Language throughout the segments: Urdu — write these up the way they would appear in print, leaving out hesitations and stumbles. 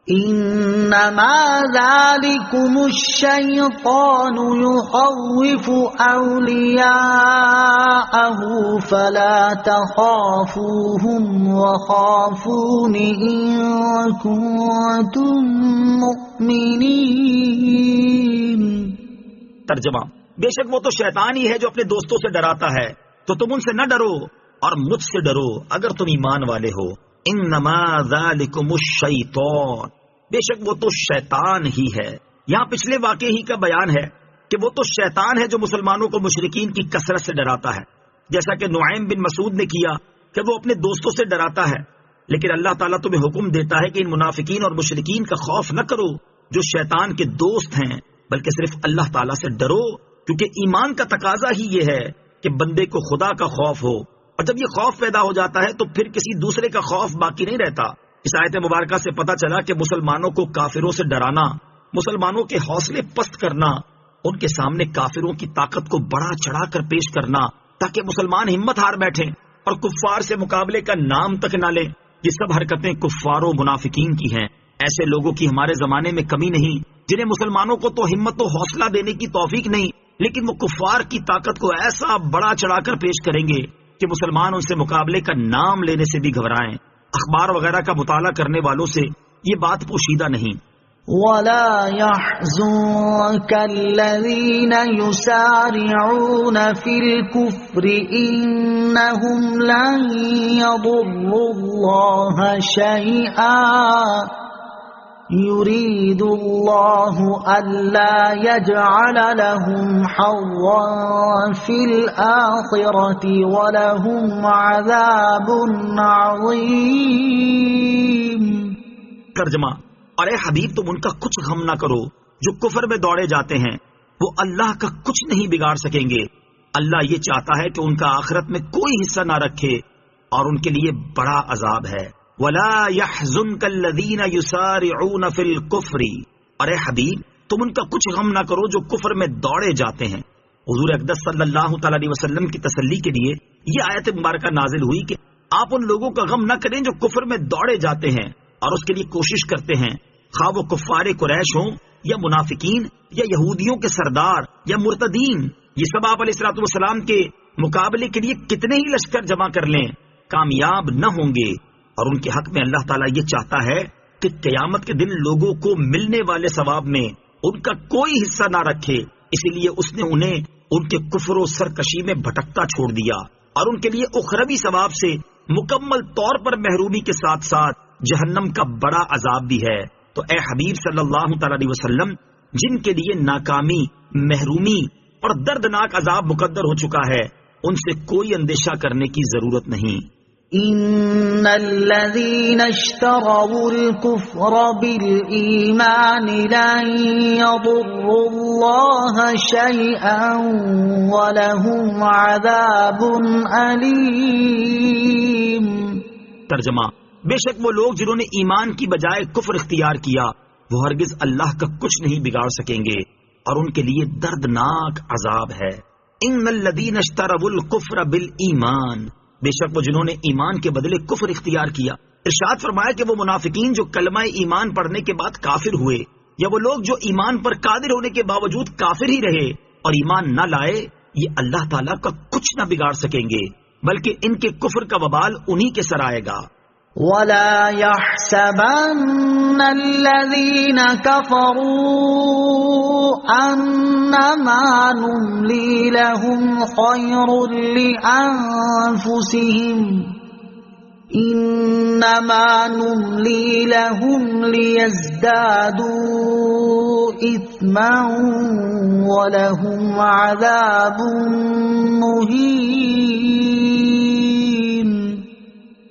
انما ذلكم الشیطان یخوف اولیاءه فلا تخافوهم وخافون ان کنتم مؤمنین۔ ترجمہ: بے شک وہ تو شیطان ہی ہے جو اپنے دوستوں سے ڈراتا ہے، تو تم ان سے نہ ڈرو اور مجھ سے ڈرو اگر تم ایمان والے ہو۔ انما ذالکم الشیطان، بے شک وہ تو شیطان ہی ہے۔ یہاں پچھلے واقعے ہی کا بیان ہے کہ وہ تو شیطان ہے جو مسلمانوں کو مشرکین کی کثرت سے ڈراتا ہے، جیسا کہ نعیم بن مسعود نے کیا کہ وہ اپنے دوستوں سے ڈراتا ہے۔ لیکن اللہ تعالیٰ تمہیں حکم دیتا ہے کہ ان منافقین اور مشرکین کا خوف نہ کرو جو شیطان کے دوست ہیں، بلکہ صرف اللہ تعالیٰ سے ڈرو، کیونکہ ایمان کا تقاضا ہی یہ ہے کہ بندے کو خدا کا خوف ہو، اور جب یہ خوف پیدا ہو جاتا ہے تو پھر کسی دوسرے کا خوف باقی نہیں رہتا۔ اس آیت مبارکہ سے پتہ چلا کہ مسلمانوں کو کافروں سے ڈرانا، مسلمانوں کے حوصلے پست کرنا، ان کے سامنے کافروں کی طاقت کو بڑا چڑھا کر پیش کرنا تاکہ مسلمان ہمت ہار بیٹھیں اور کفار سے مقابلے کا نام تک نہ لیں، یہ سب حرکتیں کفار و منافقین کی ہیں۔ ایسے لوگوں کی ہمارے زمانے میں کمی نہیں جنہیں مسلمانوں کو تو ہمت و حوصلہ دینے کی توفیق نہیں، لیکن وہ کفار کی طاقت کو ایسا بڑا چڑھا کر پیش کریں گے کہ مسلمان ان سے مقابلے کا نام لینے سے بھی گھبرائیں۔ اخبار وغیرہ کا مطالعہ کرنے والوں سے یہ بات پوشیدہ نہیں۔ وَلَا يَحْزُنكَ الَّذِينَ يُسَارِعُونَ فِي الْكُفْرِ إِنَّهُمْ لَن يَضُرُّوا اللَّهَ شَيْئًا يريد الله ألا يجعل لهم حظا في الآخرة ولهم عذاب عظيم۔ ترجمہ: اور اے حبیب تم ان کا کچھ غم نہ کرو جو کفر میں دوڑے جاتے ہیں، وہ اللہ کا کچھ نہیں بگاڑ سکیں گے۔ اللہ یہ چاہتا ہے کہ ان کا آخرت میں کوئی حصہ نہ رکھے اور ان کے لیے بڑا عذاب ہے۔ وَلَا يَحْزُنْكَ الَّذِينَ يُسَارِعُونَ فِي الْكُفْرِ، اور اے حبیب تم ان کا کچھ غم نہ کرو جو کفر میں دوڑے جاتے ہیں۔ حضور اقدس صلی اللہ تعالی علیہ وسلم کی تسلی کے لیے یہ آیت مبارکہ نازل ہوئی کہ آپ ان لوگوں کا غم نہ کریں جو کفر میں دوڑے جاتے ہیں اور اس کے لیے کوشش کرتے ہیں، خواہ وہ کفار قریش ہوں یا منافقین یا یہودیوں کے سردار یا مرتدین، یہ سب آپ علیہ الصلوۃ والسلام کے مقابلے کے لیے کتنے ہی لشکر جمع کر لیں، کامیاب نہ ہوں گے۔ اور ان کے حق میں اللہ تعالیٰ یہ چاہتا ہے کہ قیامت کے دن لوگوں کو ملنے والے ثواب میں ان کا کوئی حصہ نہ رکھے، اسی لیے اس نے انہیں ان کے کفر و سرکشی میں بھٹکتا چھوڑ دیا، اور ان کے لیے اخروی ثواب سے مکمل طور پر محرومی کے ساتھ ساتھ جہنم کا بڑا عذاب بھی ہے۔ تو اے حبیب صلی اللہ تعالی علیہ وسلم، جن کے لیے ناکامی، محرومی اور دردناک عذاب مقدر ہو چکا ہے، ان سے کوئی اندیشہ کرنے کی ضرورت نہیں۔ ان الذين اشتروا الكفر بالإيمان لن يضروا الله شيئا ولهم عذاب أليم۔ ترجمہ: بے شک وہ لوگ جنہوں نے ایمان کی بجائے کفر اختیار کیا وہ ہرگز اللہ کا کچھ نہیں بگاڑ سکیں گے اور ان کے لیے دردناک عذاب ہے۔ ان الذين اشتروا الكفر بالإيمان، بے شک وہ جنہوں نے ایمان کے بدلے کفر اختیار کیا۔ ارشاد فرمایا کہ وہ منافقین جو کلمہ ایمان پڑھنے کے بعد کافر ہوئے، یا وہ لوگ جو ایمان پر قادر ہونے کے باوجود کافر ہی رہے اور ایمان نہ لائے، یہ اللہ تعالیٰ کا کچھ نہ بگاڑ سکیں گے بلکہ ان کے کفر کا وبال انہی کے سر آئے گا۔ وَلَا يَحْسَبَنَّ الَّذِينَ كَفَرُوا أَنَّمَا نُمْلِي لَهُمْ خَيْرٌ لِأَنفُسِهِمْ إِنَّمَا نُمْلِي لَهُمْ لِيَزْدَادُوا إِثْمًا وَلَهُمْ عَذَابٌ مُهِينٌ۔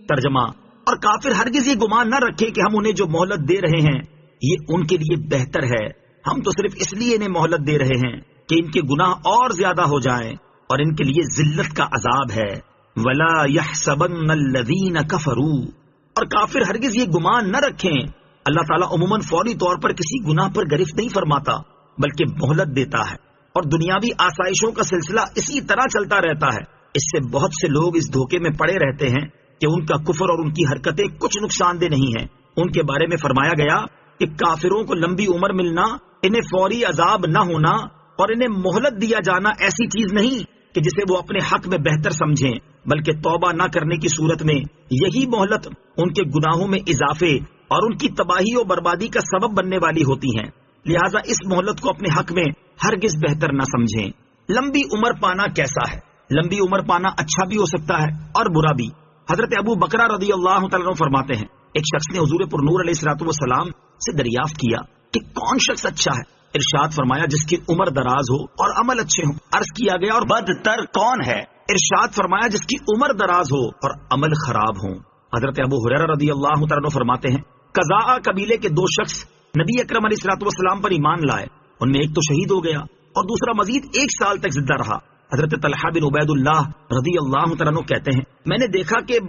ترجمہ: اور کافر ہرگز یہ گمان نہ رکھے کہ ہم انہیں جو مہلت دے رہے ہیں یہ ان کے لیے بہتر ہے، ہم تو صرف اس لیے انہیں مہلت دے رہے ہیں کہ ان کے گناہ اور زیادہ ہو جائیں اور ان کے لیے ذلت کا عذاب ہے۔ وَلَا يَحْسَبَنَّ الَّذِينَ كَفَرُوا، اور کافر ہرگز یہ گمان نہ رکھیں، اللہ تعالیٰ عموماً فوری طور پر کسی گناہ پر گرفت نہیں فرماتا بلکہ مہلت دیتا ہے، اور دنیاوی آسائشوں کا سلسلہ اسی طرح چلتا رہتا ہے۔ اس سے بہت سے لوگ اس دھوکے میں پڑے رہتے ہیں کہ ان کا کفر اور ان کی حرکتیں کچھ نقصان دہ نہیں ہیں۔ ان کے بارے میں فرمایا گیا کہ کافروں کو لمبی عمر ملنا، انہیں فوری عذاب نہ ہونا اور انہیں مہلت دیا جانا ایسی چیز نہیں کہ جسے وہ اپنے حق میں بہتر سمجھیں، بلکہ توبہ نہ کرنے کی صورت میں یہی مہلت ان کے گناہوں میں اضافے اور ان کی تباہی و بربادی کا سبب بننے والی ہوتی ہیں۔ لہٰذا اس مہلت کو اپنے حق میں ہرگز بہتر نہ سمجھیں۔ لمبی عمر پانا کیسا ہے؟ لمبی عمر پانا اچھا بھی ہو سکتا ہے اور برا بھی۔ حضرت ابو بکرہ رضی اللہ تعالیٰ عنہ فرماتے ہیں، ایک شخص نے حضور پر نور علیہ الصلوۃ والسلام سے دریافت کیا کہ کون شخص اچھا ہے؟ ارشاد فرمایا جس کی عمر دراز ہو اور عمل اچھے ہوں۔ عرض کیا گیا اور بدتر کون ہے؟ ارشاد فرمایا جس کی عمر دراز ہو اور عمل خراب ہوں۔ حضرت ابو ہریرہ رضی اللہ تعالیٰ عنہ فرماتے ہیں، قضاء قبیلے کے دو شخص نبی اکرم علیہ الصلوۃ والسلام پر ایمان لائے، ان میں ایک تو شہید ہو گیا اور دوسرا مزید 1 سال تک زندہ رہا۔ حضرت طلحہ بن عبید اللہ رضی اللہ تعالیٰ عنہ کہتے ہیں، میں نے دیکھا کہ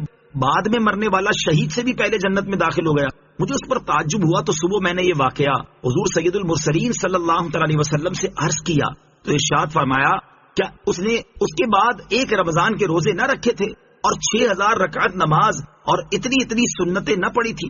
بعد میں مرنے والا شہید سے بھی پہلے جنت میں داخل ہو گیا۔ مجھے اس پر تعجب ہوا تو صبح میں نے یہ واقعہ حضور سید المرسلین صلی اللہ تعالی علیہ وسلم سے عرض کیا تو ارشاد فرمایا، کیا اس نے اس کے بعد 1 رمضان کے روزے نہ رکھے تھے اور 6000 رکعت نماز اور اتنی سنتیں نہ پڑھی تھی؟